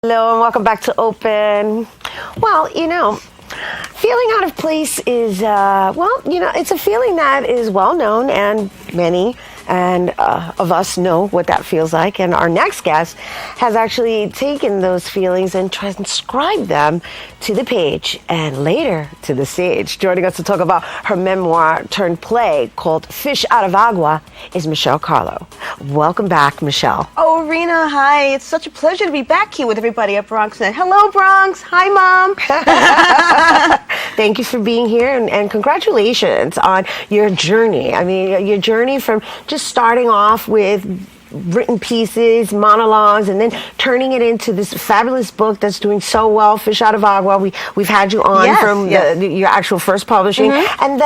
Hello and welcome back to Open. Well, feeling out of place is, it's a feeling that is well known, and many of us know what that feels like. And our next guest has actually taken those feelings and transcribed them to the page and later to the stage. Joining us to talk about her memoir turned play called Fish Out of Agua is Michelle Carlo. Welcome back, Michelle. Oh, Rena, hi. It's such a pleasure to be back here with everybody at BronxNet. Hello, Bronx. Hi, Mom. Thank you for being here, and congratulations on your journey. I mean, your journey from just starting off with written pieces, monologues, and then turning it into this fabulous book that's doing so well, Fish Out of Agua. We've had you on from your actual first publishing, and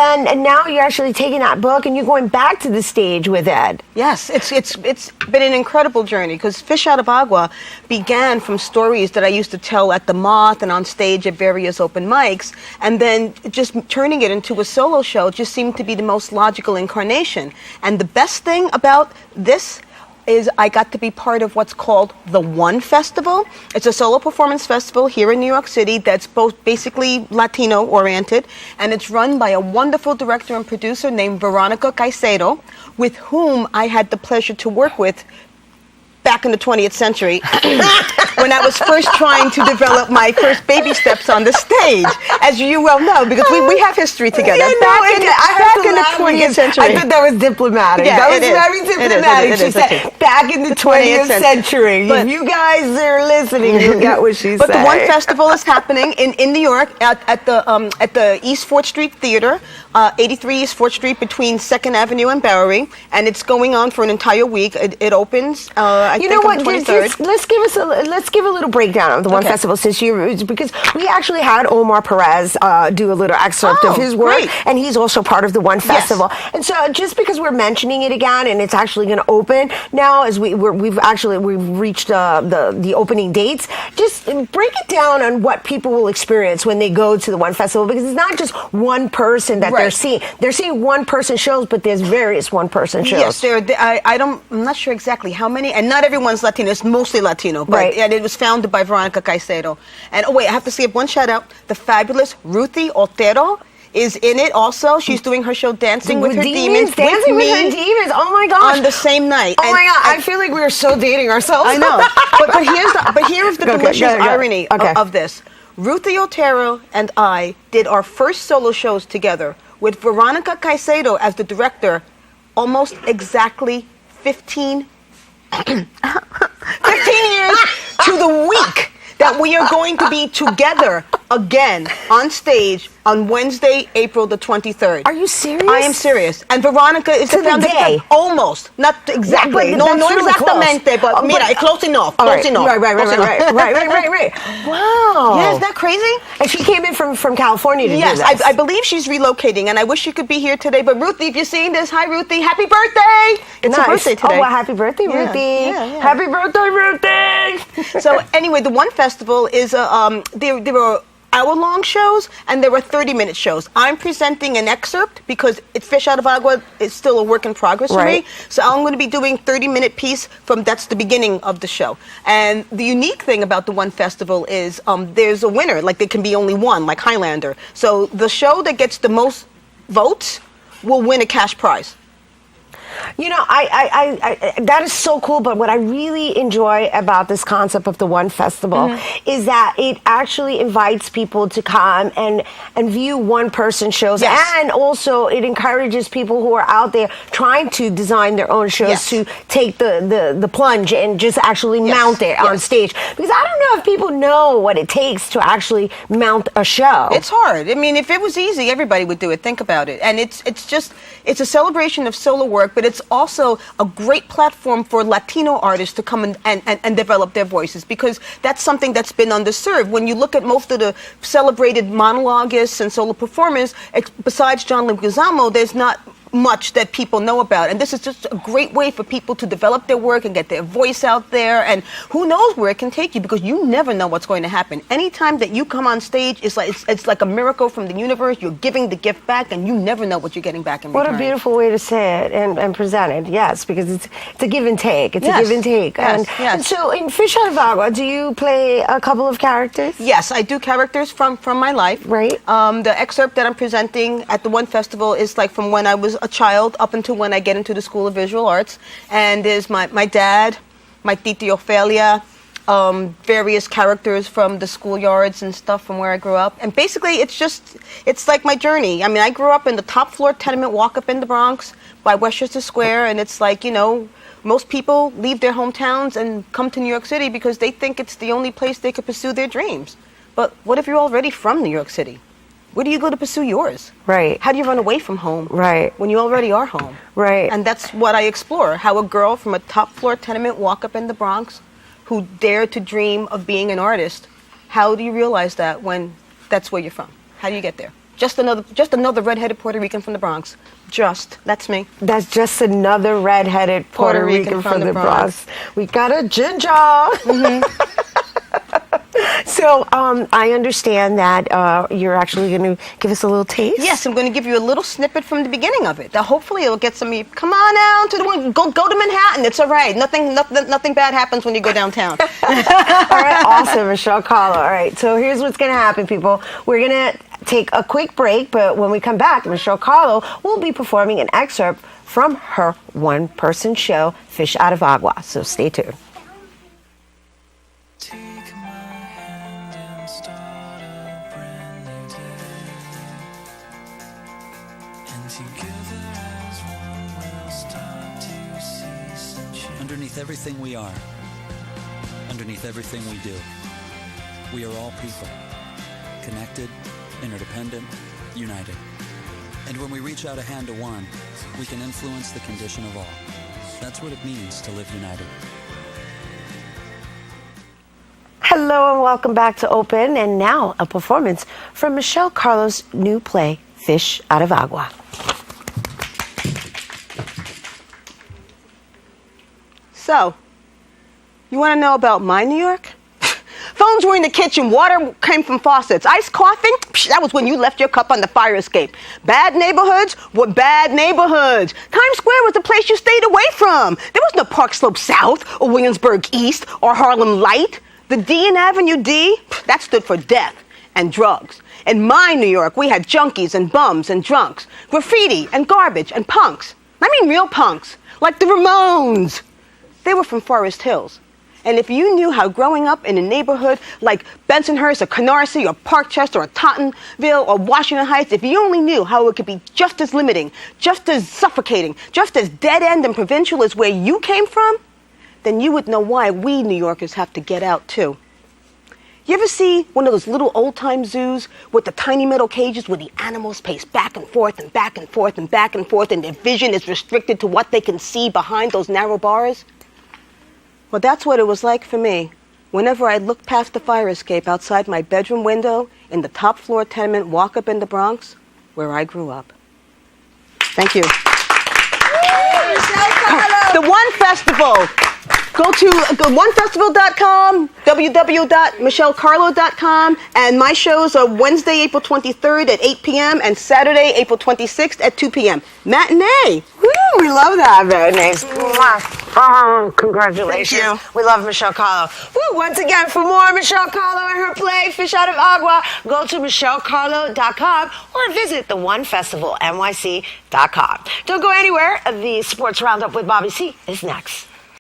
now you're actually taking that book and you're going back to the stage with it. Yes, it's been an incredible journey, because Fish Out of Agua began from stories that I used to tell at the Moth and on stage at various open mics, and then just turning it into a solo show just seemed to be the most logical incarnation. And the best thing about this is I got to be part of what's called the One Festival. It's a solo performance festival here in New York City that's both basically Latino oriented, and it's run by a wonderful director and producer named Veronica Caicedo, with whom I had the pleasure to work with back in the 20th century when I was first trying to develop my first baby steps on the stage, as you well know, because we have history together. Back in the 20th century. I thought that was diplomatic. Yeah, that was very diplomatic. She said, back in the 20th century. If you guys are listening, you get what she said. But the One Festival is happening in New York at the East 4th Street Theater, 83 East 4th Street, between 2nd Avenue and Bowery, and it's going on for an entire week. It opens I think on the 23rd. Let's give a little breakdown of the One Festival, since because we actually had Omar Perez do a little excerpt of his work, and he's also part of the One Festival. And so just because we're mentioning it again, and it's actually going to open now, as we've reached the opening dates, just break it down on what people will experience when they go to the One Festival, because it's not just one person that they're seeing. They're seeing one person shows, but there's various one person shows. Yes, I'm not sure exactly how many, and not everyone's Latino. It's mostly Latino, but and it was founded by Veronica Caicedo. And I have to give one shout out. The fabulous Ruthie Otero is in it also. She's doing her show Dancing with Her Demons. Dancing with Her Demons. Oh my gosh. On the same night. Oh my God. I feel like we're so dating ourselves. I know. but here's the delicious irony of this. Ruthie Otero and I did our first solo shows together with Veronica Caicedo as the director almost exactly 15 years to the week that we are going to be together again on stage on Wednesday, April the 23rd. Are you serious? I am serious. And Veronica is to the day. Almost. Not exactly. No exactamente, but mira, close enough. Close enough. Right. Wow. Yeah, isn't that crazy? And she came in from California to do this. Yes, I believe she's relocating, and I wish she could be here today. But Ruthie, if you're seeing this, hi Ruthie, happy birthday! It's her birthday today. Oh, well, happy birthday, Ruthie. Yeah. Happy birthday, Ruthie! So anyway, the One Festival is there are hour-long shows, and there were 30-minute shows. I'm presenting an excerpt because Fish Out of Agua is still a work in progress for me. So I'm going to be doing 30-minute piece that's the beginning of the show. And the unique thing about the One Festival is there's a winner. Like, there can be only one, like Highlander. So the show that gets the most votes will win a cash prize. I that is so cool, but what I really enjoy about this concept of the One Festival is that it actually invites people to come and view one-person shows, and also it encourages people who are out there trying to design their own shows to take the plunge and just actually mount it on stage. Because I don't know if people know what it takes to actually mount a show. It's hard. I mean, if it was easy, everybody would do it. Think about it. And it's a celebration of solo work, but it's also a great platform for Latino artists to come and develop their voices, because that's something that's been underserved. When you look at most of the celebrated monologuists and solo performers, besides John Leguizamo, there's not much that people know about. And this is just a great way for people to develop their work and get their voice out there. And who knows where it can take you, because you never know what's going to happen. Anytime that you come on stage, it's like a miracle from the universe. You're giving the gift back, and you never know what you're getting back in return. What a beautiful way to say it and present it. Yes, because it's a give and take. It's a give and take. Yes, and so in Fish Out of Agua, do you play a couple of characters? Yes, I do characters from my life. Right. The excerpt that I'm presenting at the one festival is like from when I was a child up until when I get into the School of Visual Arts. And there's my dad, my Titi Ophelia, various characters from the schoolyards and stuff from where I grew up. And basically, it's like my journey. I mean, I grew up in the top floor tenement walk-up in the Bronx by Westchester Square, and it's like, you know, most people leave their hometowns and come to New York City because they think it's the only place they could pursue their dreams. But what if you're already from New York City? Where do you go to pursue yours? Right. How do you run away from home? Right. When you already are home? Right. And that's what I explore, how a girl from a top floor tenement walk-up in the Bronx who dared to dream of being an artist, how do you realize that when that's where you're from? How do you get there? Just another redheaded Puerto Rican from the Bronx. That's me. That's just another redheaded Puerto Rican from the Bronx. We got a ginger. Mm-hmm. So I understand that you're actually going to give us a little taste. Yes, I'm going to give you a little snippet from the beginning of it. Now, hopefully, it'll get some of you. Come on out to the one. Go to Manhattan. It's all right. Nothing bad happens when you go downtown. All right, awesome, Michelle Carlo. All right, so here's what's going to happen, people. We're going to take a quick break, but when we come back, Michelle Carlo will be performing an excerpt from her one-person show, Fish Out of Agua. So stay tuned. Underneath everything we are, underneath everything we do, we are all people, connected, interdependent, united. And when we reach out a hand to one, we can influence the condition of all. That's what it means to live united. Hello and welcome back to Open, and now a performance from Michelle Carlo's new play, Fish Out of Agua. So, you want to know about my New York? Phones were in the kitchen, water came from faucets. Iced coffee? That was when you left your cup on the fire escape. Bad neighborhoods were bad neighborhoods. Times Square was the place you stayed away from. There was no Park Slope South or Williamsburg East or Harlem Light. The D in Avenue D, that stood for death and drugs. In my New York, we had junkies and bums and drunks, graffiti and garbage and punks. I mean real punks, like the Ramones. They were from Forest Hills. And if you knew how growing up in a neighborhood like Bensonhurst or Canarsie or Parkchester or Tottenville or Washington Heights, if you only knew how it could be just as limiting, just as suffocating, just as dead-end and provincial as where you came from, then you would know why we New Yorkers have to get out too. You ever see one of those little old-time zoos with the tiny metal cages where the animals pace back and forth and back and forth and back and forth, and their vision is restricted to what they can see behind those narrow bars? Well, that's what it was like for me whenever I looked past the fire escape outside my bedroom window in the top floor tenement walk-up in the Bronx, where I grew up. Thank you. The One Festival. Go to onefestival.com, www.michellecarlo.com, and my shows are Wednesday, April 23rd at 8 p.m. and Saturday, April 26th at 2 p.m. Matinee. Woo, we love that. Very nice. Oh, congratulations. Thank you. We love Michelle Carlo. Woo, once again, for more Michelle Carlo and her play, Fish Out of Agua, go to michellecarlo.com or visit theonefestivalnyc.com. Don't go anywhere. The Sports Roundup with Bobby C is next.